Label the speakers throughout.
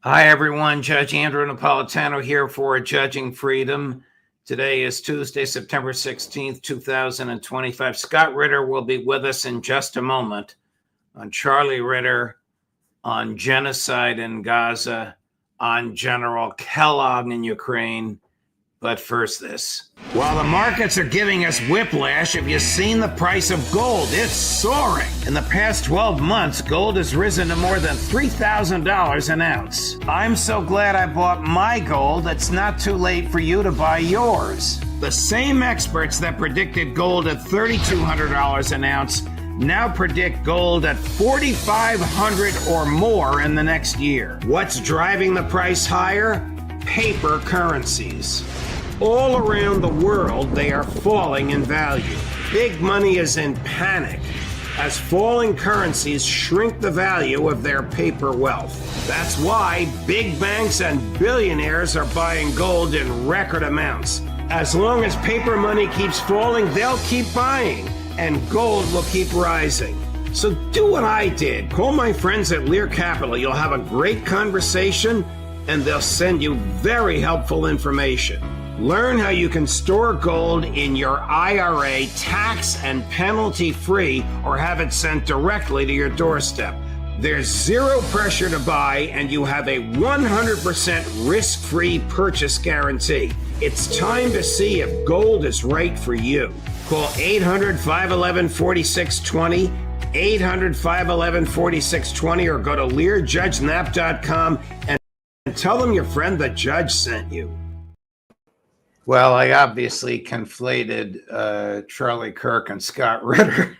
Speaker 1: Hi, everyone. Judge Andrew Napolitano here for Judging Freedom. Today is Tuesday, September 16th, 2025. Scott Ritter will be with us in just a moment on Charlie Ritter, on genocide in Gaza, on General Kellogg in Ukraine. But first, this. While the markets are giving us whiplash, have you seen the price of gold? It's soaring. In the past 12 months, gold has risen to more than $3,000 an ounce. I'm so glad I bought my gold. It's not too late for you to buy yours. The same experts that predicted gold at $3,200 an ounce now predict gold at $4,500 or more in the next year. What's driving the price higher? Paper currencies. All around the world, they are falling in value. Big money is in panic as falling currencies shrink the value of their paper wealth. That's why big banks and billionaires are buying gold in record amounts. As long as paper money keeps falling, they'll keep buying, and gold will keep rising. So do what I did. Call my friends at Lear Capital. You'll have a great conversation, and they'll send you very helpful information. Learn how you can store gold in your IRA tax and penalty free, or have it sent directly to your doorstep. There's zero pressure to buy, and you have a 100% risk-free purchase guarantee. It's time to see if gold is right for you. Call 800-511-4620, 800-511-4620, or go to LearJudgeNap.com and tell them your friend the judge sent you. Well, I obviously conflated Charlie Kirk and Scott Ritter.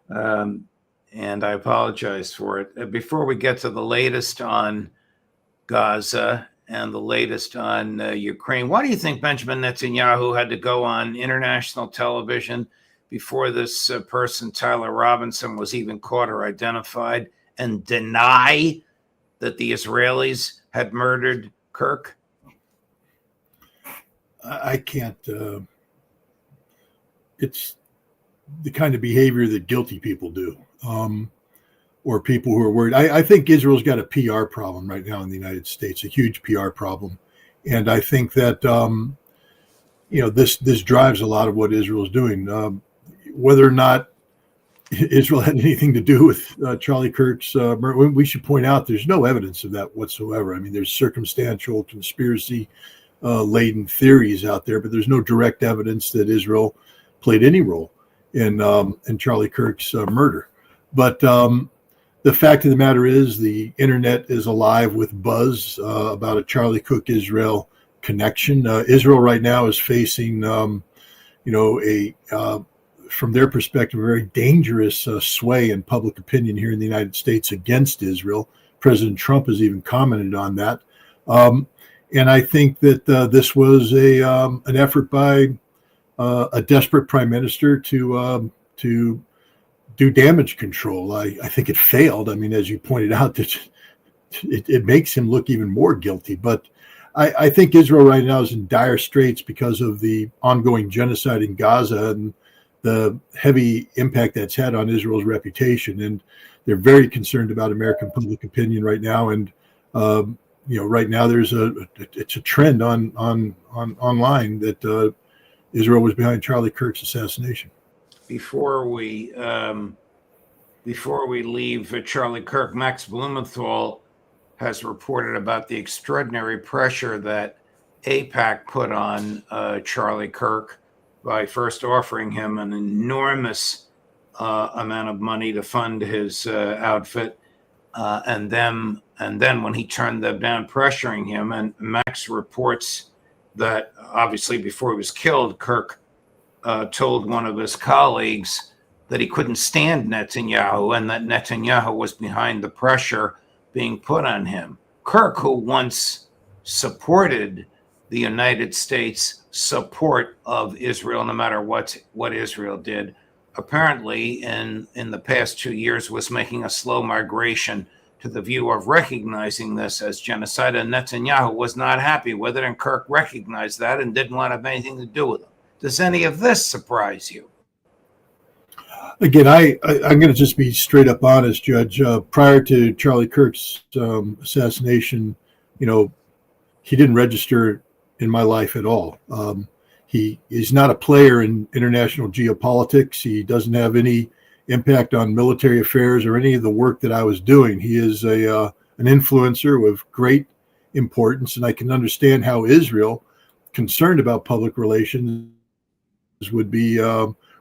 Speaker 1: And I apologize for it. Before we get to the latest on Gaza and the latest on Ukraine, why do you think Benjamin Netanyahu had to go on international television before this person, Tyler Robinson, was even caught or identified, and deny that the Israelis had murdered Kirk?
Speaker 2: I can't. It's the kind of behavior that guilty people do, or people who are worried. I think Israel's got a PR problem right now in the United States, a huge PR problem, and I think that this drives a lot of what Israel's doing. Whether or not Israel had anything to do with Charlie Kirk's murder, we should point out there's no evidence of that whatsoever. I mean, there's circumstantial conspiracy laden theories out there, but there's no direct evidence that Israel played any role in Charlie Kirk's murder. But the fact of the matter is, the internet is alive with buzz about a Charlie Cook Israel connection. Israel right now is facing, from their perspective, a very dangerous sway in public opinion here in the United States against Israel. President Trump has even commented on that. And I think that this was an effort by a desperate prime minister to do damage control. I think it failed. I mean, as you pointed out, it makes him look even more guilty. But I think Israel right now is in dire straits because of the ongoing genocide in Gaza and the heavy impact that's had on Israel's reputation. And they're very concerned about American public opinion right now. And right now it's a trend on online that Israel was behind Charlie Kirk's assassination.
Speaker 1: Before we leave Charlie Kirk, Max Blumenthal has reported about the extraordinary pressure that APAC put on Charlie Kirk by first offering him an enormous amount of money to fund his outfit, and then when he turned them down, pressuring him. And Max reports that obviously before he was killed, Kirk told one of his colleagues that he couldn't stand Netanyahu and that Netanyahu was behind the pressure being put on him. Kirk, who once supported the United States support of Israel, no matter what Israel did, apparently in the past 2 years was making a slow migration to the view of recognizing this as genocide, and Netanyahu was not happy with it, and Kirk recognized that and didn't want to have anything to do with it. Does any of this surprise you?
Speaker 2: Again, I'm going to just be straight up honest, Judge. Prior to Charlie Kirk's assassination, you know, he didn't register in my life at all. He is not a player in international geopolitics. He doesn't have any impact on military affairs or any of the work that I was doing. He is an influencer with great importance, and I can understand how Israel, concerned about public relations, would be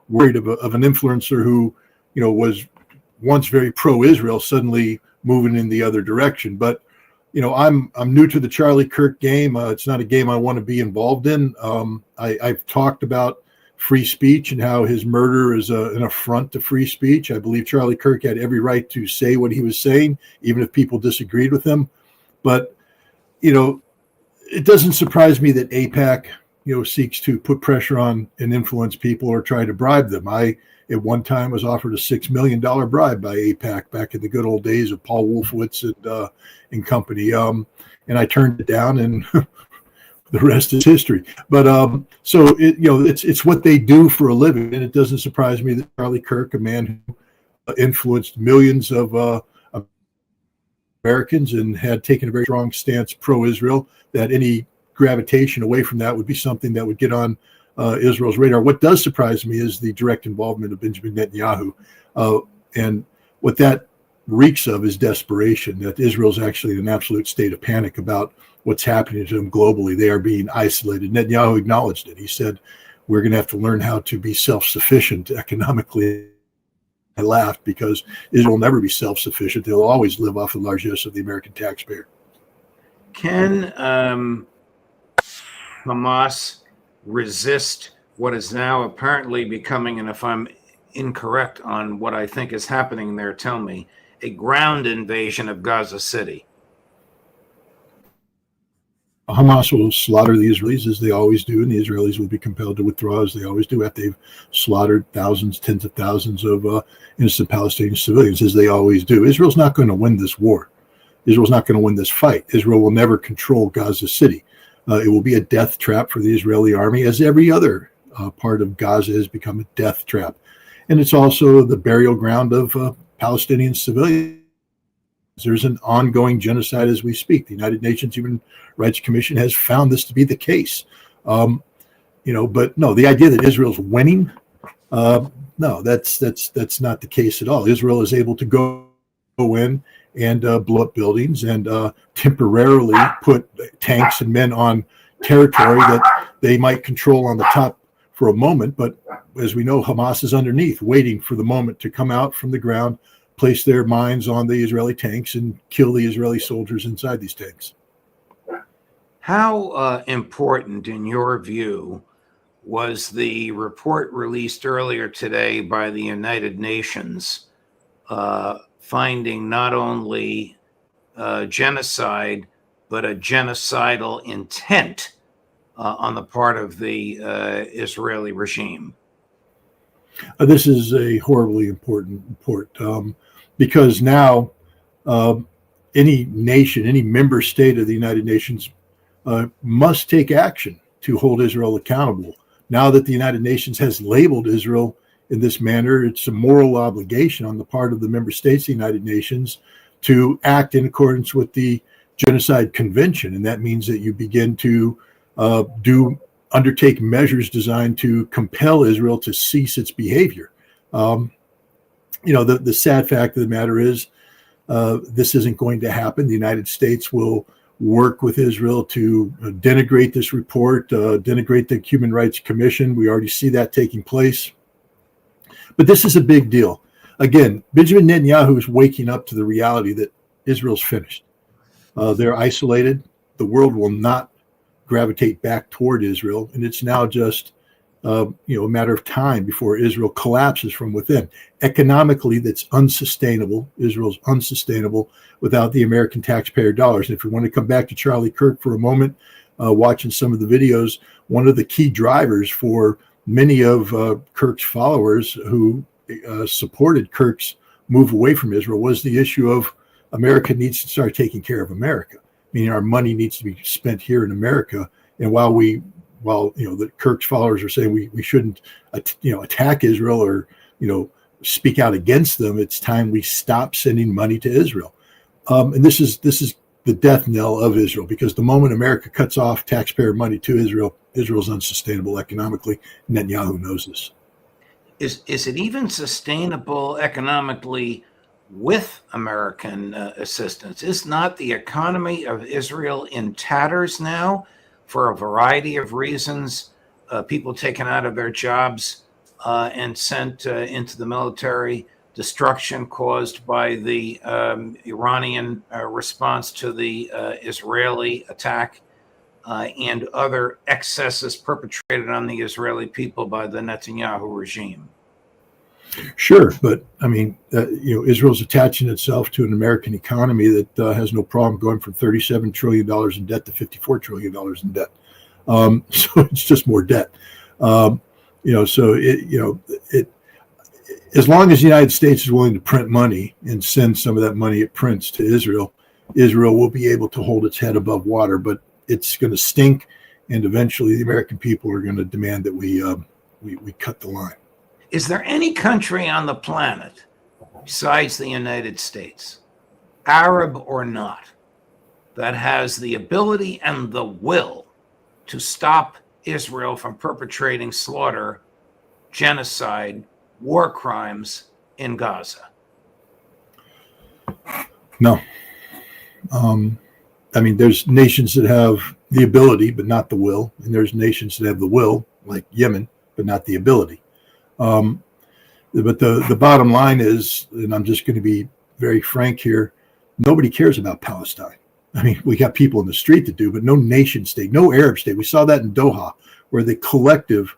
Speaker 2: worried of an influencer who, you know, was once very pro-Israel, suddenly moving in the other direction. But you know, I'm new to the Charlie Kirk game. It's not a game I want to be involved in. I've talked about free speech and how his murder is an affront to free speech. I believe Charlie Kirk had every right to say what he was saying, even if people disagreed with him. But you know, it doesn't surprise me that APAC, you know, seeks to put pressure on and influence people or try to bribe them. I, at one time, was offered a $6 million bribe by APAC back in the good old days of Paul Wolfowitz and company. And I turned it down, and the rest is history. But so it, you know, it's what they do for a living, and it doesn't surprise me that Charlie Kirk, a man who influenced millions of Americans and had taken a very strong stance pro-Israel, that any gravitation away from that would be something that would get on Israel's radar. What does surprise me is the direct involvement of Benjamin Netanyahu, and what that reeks of is desperation, that Israel's actually in an absolute state of panic about what's happening to them globally. They are being isolated. Netanyahu acknowledged it. He said, we're going to have to learn how to be self-sufficient economically. I laughed because Israel will never be self-sufficient. They'll always live off the largesse of the American taxpayer.
Speaker 1: Can Hamas resist what is now apparently becoming, and if I'm incorrect on what I think is happening there, tell me, a ground invasion of Gaza City?
Speaker 2: Hamas will slaughter the Israelis as they always do, and the Israelis will be compelled to withdraw as they always do after they've slaughtered thousands, tens of thousands of innocent Palestinian civilians, as they always do. Israel's not going to win this war. Israel's not going to win this fight. Israel will never control Gaza City. It will be a death trap for the Israeli army, as every other part of Gaza has become a death trap. And it's also the burial ground of Palestinian civilians. There's an ongoing genocide as we speak. The United Nations Human Rights Commission has found this to be the case. You know, but no, the idea that Israel's winning, no, that's not the case at all. Israel is able to go in and blow up buildings and temporarily put tanks and men on territory that they might control on the top for a moment. But as we know, Hamas is underneath, waiting for the moment to come out from the ground, place their mines on the Israeli tanks, and kill the Israeli soldiers inside these tanks.
Speaker 1: How important, in your view, was the report released earlier today by the United Nations finding not only genocide, but a genocidal intent on the part of the Israeli regime?
Speaker 2: This is a horribly important report because now any nation, any member state of the United Nations must take action to hold Israel accountable. Now that the United Nations has labeled Israel in this manner, it's a moral obligation on the part of the member states of the United Nations to act in accordance with the Genocide Convention. And that means that you begin to undertake measures designed to compel Israel to cease its behavior. You know, the sad fact of the matter is this isn't going to happen. The United States will work with Israel to denigrate this report, denigrate the Human Rights Commission. We already see that taking place. But this is a big deal. Again, Benjamin Netanyahu is waking up to the reality that Israel's finished. They're isolated. The world will not gravitate back toward Israel, and it's now just a matter of time before Israel collapses from within. Economically, that's unsustainable. Israel's unsustainable without the American taxpayer dollars. And if we want to come back to Charlie Kirk for a moment, watching some of the videos, one of the key drivers for many of Kirk's followers who supported Kirk's move away from Israel was the issue of America needs to start taking care of America, meaning our money needs to be spent here in America. And while the Kirk's followers are saying we shouldn't attack Israel or speak out against them. It's time we stop sending money to Israel. And this is the death knell of Israel, because the moment America cuts off taxpayer money to Israel, Israel's unsustainable economically. Netanyahu knows this.
Speaker 1: Is it even sustainable economically with American assistance? Is not the economy of Israel in tatters now for a variety of reasons? People taken out of their jobs and sent into the military, destruction caused by the Iranian response to the Israeli attack, and other excesses perpetrated on the Israeli people by the Netanyahu regime.
Speaker 2: Sure, but I mean, Israel's attaching itself to an American economy that has no problem going from $37 trillion in debt to $54 trillion in debt. So it's just more debt. As long as the United States is willing to print money and send some of that money it prints to Israel, Israel will be able to hold its head above water. But it's going to stink, and eventually the American people are going to demand that we cut the line.
Speaker 1: Is there any country on the planet besides the United States, Arab or not, that has the ability and the will to stop Israel from perpetrating slaughter, genocide, war crimes in Gaza?
Speaker 2: No. I mean, there's nations that have the ability, but not the will. And there's nations that have the will, like Yemen, but not the ability. But the bottom line is, and I'm just going to be very frank here, nobody cares about Palestine. I mean, we got people in the street that do, but no nation state, no Arab state. We saw that in Doha, where the collective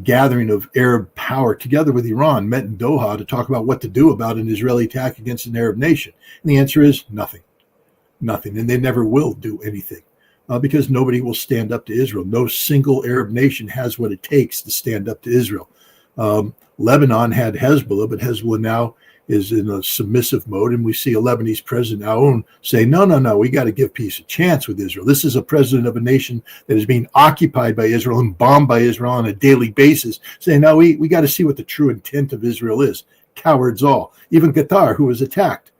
Speaker 2: gathering of Arab power together with Iran met in Doha to talk about what to do about an Israeli attack against an Arab nation. And the answer is nothing. And they never will do anything because nobody will stand up to Israel. No single Arab nation has what it takes to stand up to Israel. Lebanon had Hezbollah, but Hezbollah now is in a submissive mode. And we see a Lebanese president, Aoun, say, no, we got to give peace a chance with Israel. This is a president of a nation that is being occupied by Israel and bombed by Israel on a daily basis, saying, no, we got to see what the true intent of Israel is. Cowards all. Even Qatar, who was attacked,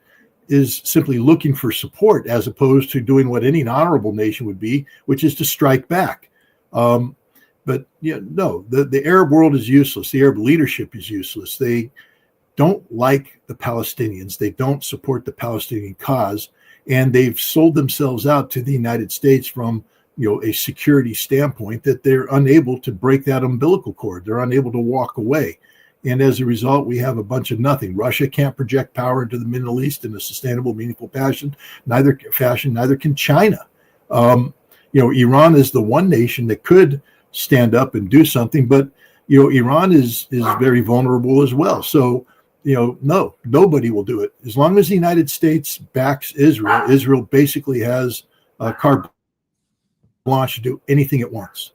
Speaker 2: is simply looking for support as opposed to doing what any honorable nation would be, which is to strike back. But the Arab world is useless. The Arab leadership is useless. They don't like the Palestinians. They don't support the Palestinian cause, and they've sold themselves out to the United States from a security standpoint that they're unable to break that umbilical cord. They're unable to walk away. And as a result, we have a bunch of nothing. Russia can't project power into the Middle East in a sustainable, meaningful fashion. Neither can China. Iran is the one nation that could stand up and do something, but Iran is very vulnerable as well. So no, nobody will do it. As long as the United States backs Israel, Israel basically has carte blanche to do anything it wants.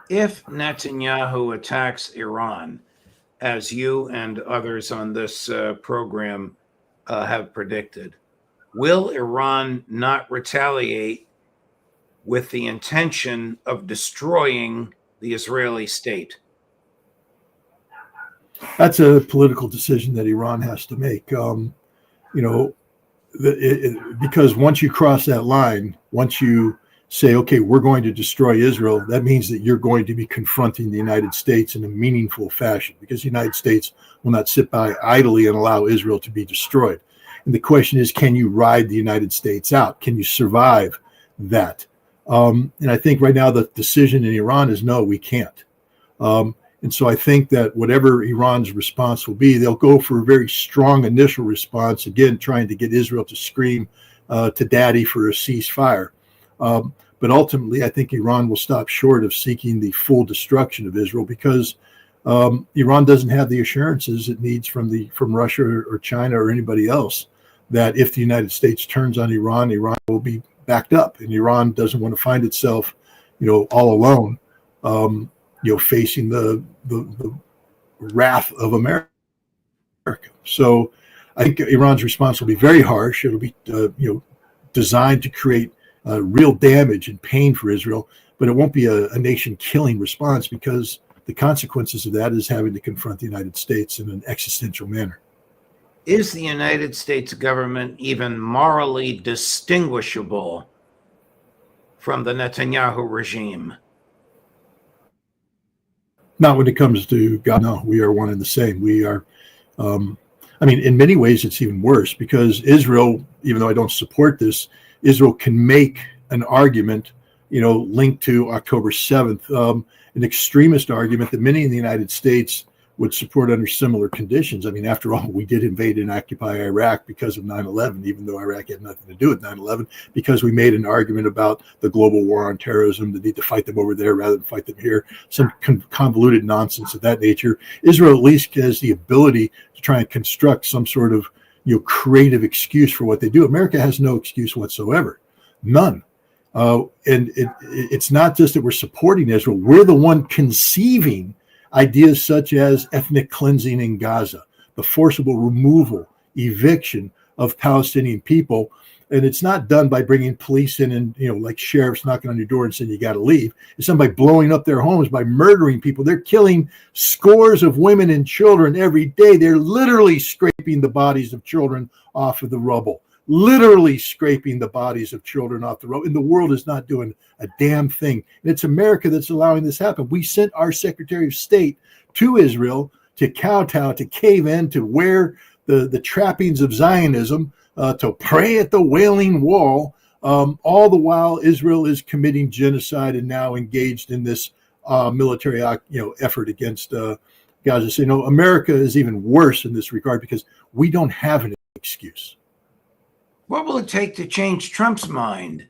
Speaker 1: If Netanyahu attacks Iran, as you and others on this program have predicted, will Iran not retaliate with the intention of destroying the Israeli state?
Speaker 2: That's a political decision that Iran has to make. Because once you cross that line, once you say, okay, we're going to destroy Israel, that means that you're going to be confronting the United States in a meaningful fashion, because the United States will not sit by idly and allow Israel to be destroyed. And the question is, can you ride the United States out? Can you survive that? And I think right now the decision in Iran is no, we can't. And so I think that whatever Iran's response will be, they'll go for a very strong initial response, again, trying to get Israel to scream to daddy for a ceasefire. But ultimately, I think Iran will stop short of seeking the full destruction of Israel, because Iran doesn't have the assurances it needs from Russia or China or anybody else that if the United States turns on Iran, Iran will be backed up, and Iran doesn't want to find itself, all alone, facing the wrath of America. So I think Iran's response will be very harsh. It'll be, designed to create real damage and pain for Israel, but it won't be a nation-killing response, because the consequences of that is having to confront the United States in an existential manner.
Speaker 1: Is the United States government even morally distinguishable from the Netanyahu regime?
Speaker 2: Not when it comes to God. No, we are one and the same. We are, in many ways, it's even worse because Israel, even though I don't support this, Israel can make an argument, linked to October 7th, an extremist argument that many in the United States would support under similar conditions. After all, we did invade and occupy Iraq because of 9/11, even though Iraq had nothing to do with 9/11, because we made an argument about the global war on terrorism, the need to fight them over there rather than fight them here, some convoluted nonsense of that nature. Israel at least has the ability to try and construct some sort of creative excuse for what they do. America has no excuse whatsoever, none. And it's not just that we're supporting Israel, we're the one conceiving ideas such as ethnic cleansing in Gaza, the forcible removal, eviction of Palestinian people. And it's not done by bringing police in and, like sheriffs knocking on your door and saying you got to leave. It's done by blowing up their homes, by murdering people. They're killing scores of women and children every day. They're literally scraping the bodies of children off of the rubble. Literally scraping the bodies of children off the road. And the world is not doing a damn thing. And it's America that's allowing this happen. We sent our Secretary of State to Israel to kowtow, to cave in, to wear the trappings of Zionism, to pray at the Wailing Wall. All the while Israel is committing genocide and now engaged in this military effort against Gaza. So, America is even worse in this regard because we don't have an excuse.
Speaker 1: What will it take to change Trump's mind?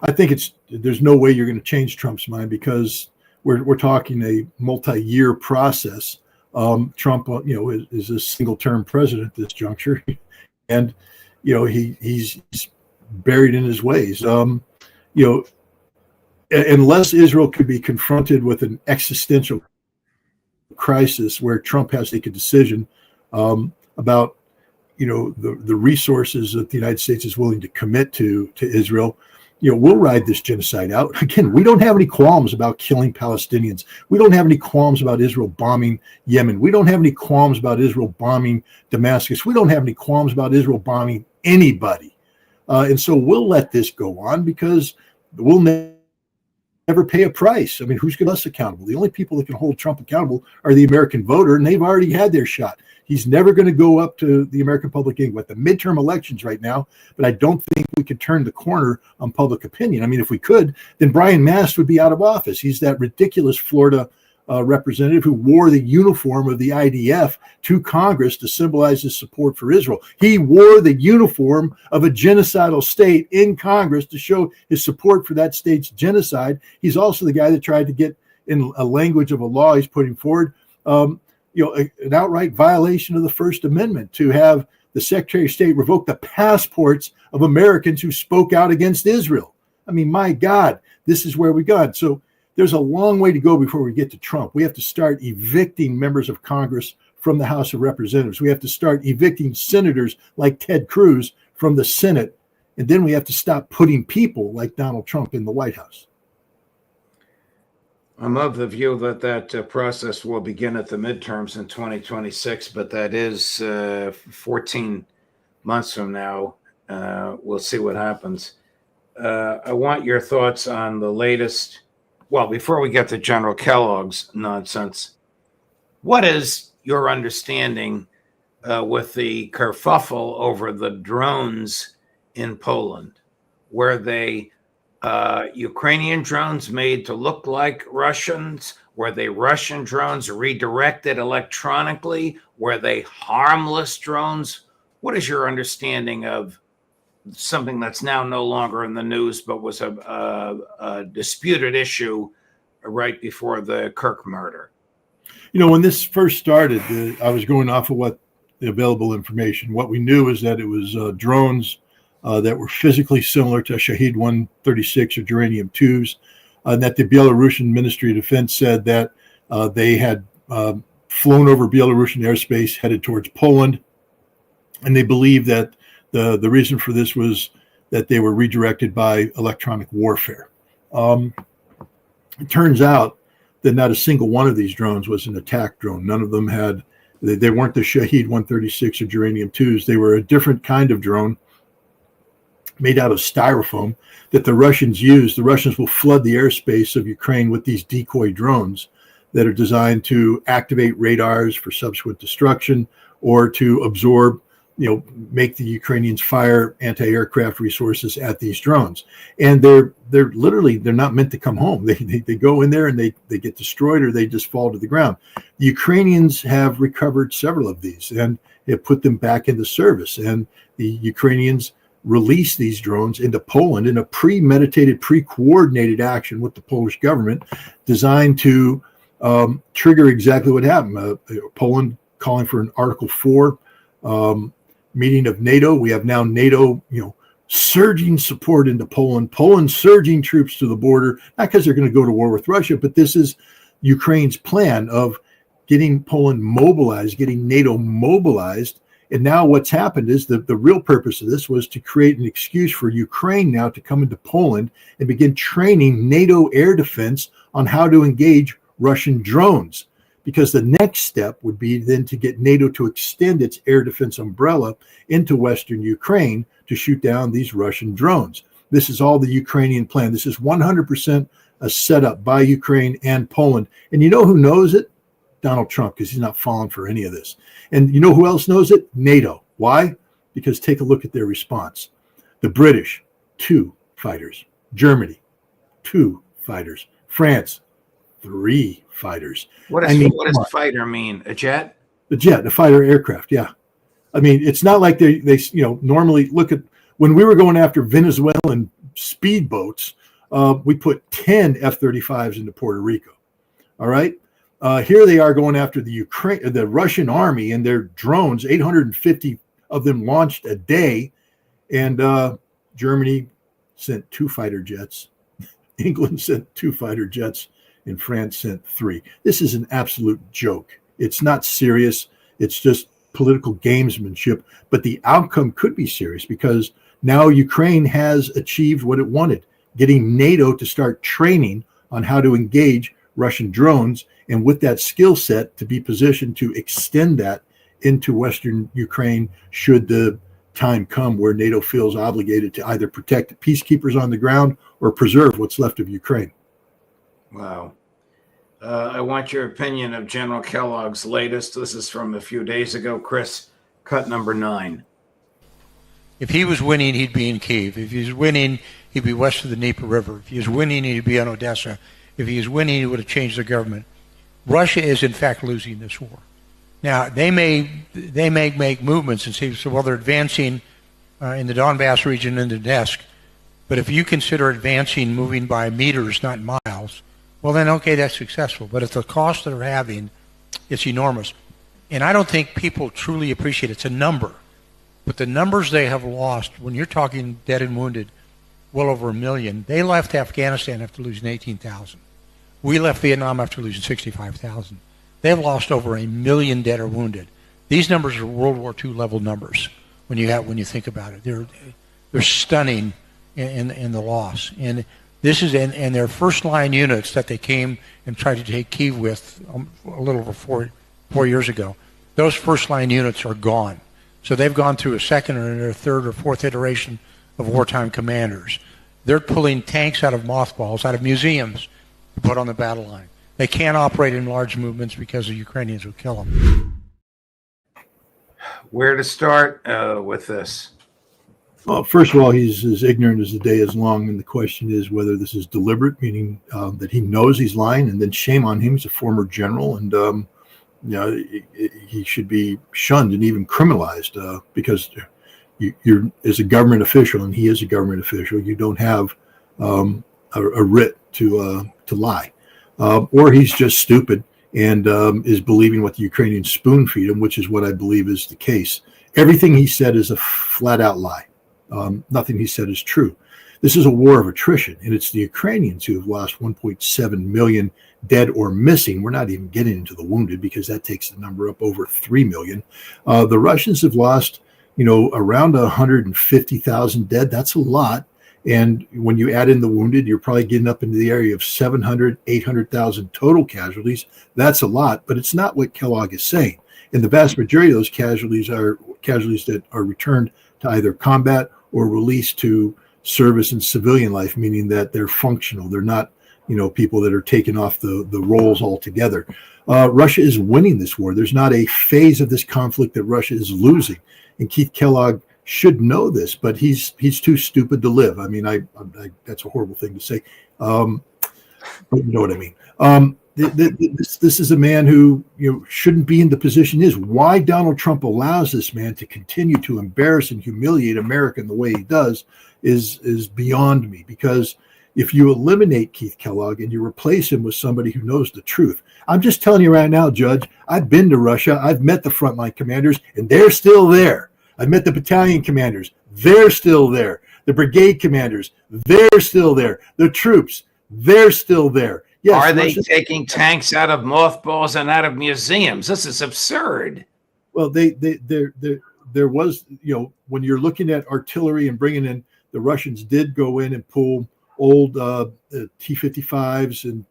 Speaker 2: I think there's no way you're going to change Trump's mind because we're talking a multi-year process. Trump, is a single-term president at this juncture, and he's buried in his ways. Unless Israel could be confronted with an existential crisis where Trump has to make a decision about the resources that the United States is willing to commit to Israel, we'll ride this genocide out. Again, we don't have any qualms about killing Palestinians. We don't have any qualms about Israel bombing Yemen. We don't have any qualms about Israel bombing Damascus. We don't have any qualms about Israel bombing anybody. And so we'll let this go on because we'll never pay a price. Who's going to hold us accountable? The only people that can hold Trump accountable are the American voter, and they've already had their shot. He's never going to go up to the American public anyway. The midterm elections right now, but I don't think we could turn the corner on public opinion. If we could, then Brian Mast would be out of office. He's that ridiculous Florida representative who wore the uniform of the IDF to Congress to symbolize his support for Israel. He wore the uniform of a genocidal state in Congress to show his support for that state's genocide. He's also the guy that tried to get in a language of a law he's putting forward, an outright violation of the First Amendment to have the Secretary of State revoke the passports of Americans who spoke out against Israel. My God, this is where we got. So there's a long way to go before we get to Trump. We have to start evicting members of Congress from the House of Representatives. We have to start evicting senators like Ted Cruz from the Senate. And then we have to stop putting people like Donald Trump in the White House.
Speaker 1: I'm of the view that process will begin at the midterms in 2026, but that is 14 months from now. We'll see what happens. I want your thoughts on the latest. Well, before we get to General Kellogg's nonsense, what is your understanding with the kerfuffle over the drones in Poland? Were they Ukrainian drones made to look like Russians? Were they Russian drones redirected electronically? Were they harmless drones? What is your understanding of something that's now no longer in the news, but was a disputed issue right before the Kirk murder?
Speaker 2: When this first started, I was going off of what the available information. What we knew is that it was drones that were physically similar to Shahed 136 or Geranium 2s, and that the Belarusian Ministry of Defense said that they had flown over Belarusian airspace headed towards Poland, and they believed that the reason for this was that they were redirected by electronic warfare. It turns out that not a single one of these drones was an attack drone. None of them had, they weren't the Shahed 136 or Geranium 2s. They were a different kind of drone made out of styrofoam that the Russians use. The Russians will flood the airspace of Ukraine with these decoy drones that are designed to activate radars for subsequent destruction or to absorb, make the Ukrainians fire anti-aircraft resources at these drones. And they're not meant to come home. They go in there and they get destroyed, or they just fall to the ground. The Ukrainians have recovered several of these and have put them back into service. And the Ukrainians release these drones into Poland in a premeditated, pre-coordinated action with the Polish government, designed to trigger exactly what happened. Poland calling for an Article 4 meeting of NATO. We have now NATO, surging support into Poland. Poland surging troops to the border, not because they're going to go to war with Russia, but this is Ukraine's plan of getting Poland mobilized, getting NATO mobilized. And now what's happened is the real purpose of this was to create an excuse for Ukraine now to come into Poland and begin training NATO air defense on how to engage Russian drones. Because the next step would be then to get NATO to extend its air defense umbrella into Western Ukraine to shoot down these Russian drones. This is all the Ukrainian plan. This is 100% a setup by Ukraine and Poland. And you know who knows it? Donald Trump, because he's not falling for any of this. And you know who else knows it? NATO. Why? Because take a look at their response. The British, 2 fighters. Germany, 2 fighters. France, 3 fighters.
Speaker 1: What does fighter mean? A jet?
Speaker 2: A jet, a fighter aircraft, yeah. I mean, it's not like they normally look at, when we were going after Venezuelan speedboats, we put 10 F-35s into Puerto Rico. All right? Here they are going after the Russian army and their drones, 850 of them launched a day. And Germany sent 2 fighter jets. England sent 2 fighter jets. And France sent 3. This is an absolute joke. It's not serious. It's just political gamesmanship. But the outcome could be serious, because now Ukraine has achieved what it wanted, getting NATO to start training on how to engage Russian drones, and with that skill set to be positioned to extend that into Western Ukraine should the time come where NATO feels obligated to either protect the peacekeepers on the ground or preserve what's left of Ukraine.
Speaker 1: Wow. I want your opinion of General Kellogg's latest. This is from a few days ago. Chris, cut number 9.
Speaker 3: If he was winning, he'd be in Kyiv. If he was winning, he'd be west of the Dnieper River. If he was winning, he'd be on Odessa. If he was winning, he would have changed the government. Russia is, in fact, losing this war. Now, they may make movements and say, so, well, they're advancing in the Donbass region and the Donetsk. But if you consider advancing moving by meters, not miles, well, then, okay, that's successful. But at the cost that they're having, it's enormous. And I don't think people truly appreciate it. It's a number. But the numbers they have lost, when you're talking dead and wounded, well over 1 million, they left Afghanistan after losing 18,000. We left Vietnam after losing 65,000. They've lost over 1 million dead or wounded. These numbers are World War II level numbers when you think about it. They're stunning in the loss. And this is and their first line units that they came and tried to take Kyiv with a little over four years ago. Those first line units are gone. So they've gone through a second or a third or fourth iteration of wartime commanders. They're pulling tanks out of mothballs, out of museums, to put on the battle line. They can't operate in large movements because the Ukrainians will kill them.
Speaker 1: Where to start with this?
Speaker 2: Well, first of all, he's as ignorant as the day is long, and the question is whether this is deliberate, meaning that he knows he's lying, and then shame on him. He's a former general, and he should be shunned and even criminalized because you're as a government official, and he is a government official. You don't have a writ to lie, or he's just stupid and is believing what the Ukrainians spoon feed him, which is what I believe is the case. Everything he said is a flat out lie. Nothing he said is true. This is a war of attrition, and it's the Ukrainians who have lost 1.7 million dead or missing. We're not even getting into the wounded because that takes the number up over 3 million. The Russians have lost, around 150,000 dead. That's a lot. And when you add in the wounded, you're probably getting up into the area of 700, 800,000 total casualties. That's a lot, but it's not what Kellogg is saying. And the vast majority of those casualties are casualties that are returned to either combat or released to service and civilian life, meaning that they're functional. They're not, people that are taken off the rolls altogether. Russia is winning this war. There's not a phase of this conflict that Russia is losing. And Keith Kellogg should know this, but he's too stupid to live. I mean, I that's a horrible thing to say, but you know what I mean. This is a man who shouldn't be in the position he is. Why Donald Trump allows this man to continue to embarrass and humiliate America in the way he does is beyond me. Because if you eliminate Keith Kellogg and you replace him with somebody who knows the truth, I'm just telling you right now, Judge, I've been to Russia. I've met the frontline commanders, and they're still there. I've met the battalion commanders. They're still there. The brigade commanders, they're still there. The troops, they're still there. Yes,
Speaker 1: are they taking tanks out of mothballs and out of museums? This is absurd.
Speaker 2: Well, there was, when you're looking at artillery and bringing in, the Russians did go in and pull old T-55s and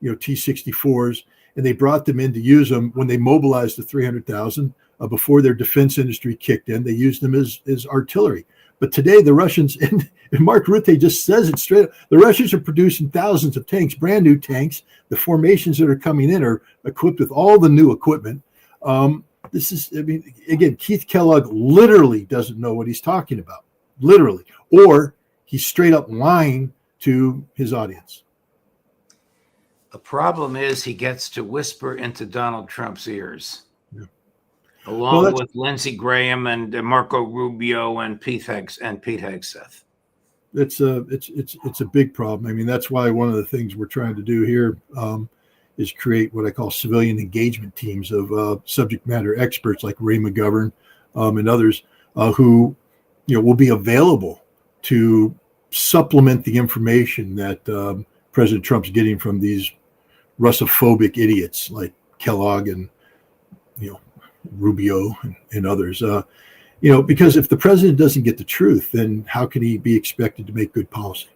Speaker 2: T-64s, and they brought them in to use them when they mobilized the 300,000 before their defense industry kicked in. They used them as artillery. But today the Russians, and Mark Rutte just says it straight up, the Russians are producing thousands of tanks, brand new tanks. The formations that are coming in are equipped with all the new equipment. Again, Keith Kellogg literally doesn't know what he's talking about, literally, or he's straight up lying to his audience.
Speaker 1: The problem is he gets to whisper into Donald Trump's ears, along with Lindsey Graham and Marco Rubio and Pete Hegseth.
Speaker 2: It's a big problem. I mean, that's why one of the things we're trying to do here is create what I call civilian engagement teams of subject matter experts like Ray McGovern and others who will be available to supplement the information that President Trump's getting from these Russophobic idiots like Kellogg and Rubio and others. Because if the president doesn't get the truth, then how can he be expected to make good policy?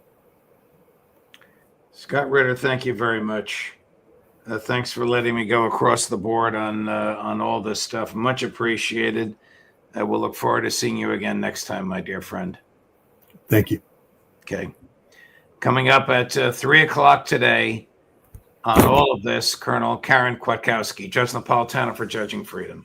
Speaker 1: Scott Ritter, thank you very much. Thanks for letting me go across the board on all this stuff. Much appreciated. We'll look forward to seeing you again next time, my dear friend.
Speaker 2: Thank you.
Speaker 1: Okay. Coming up at 3 o'clock today on all of this, Colonel Karen Kwiatkowski, Judge Napolitano for Judging Freedom.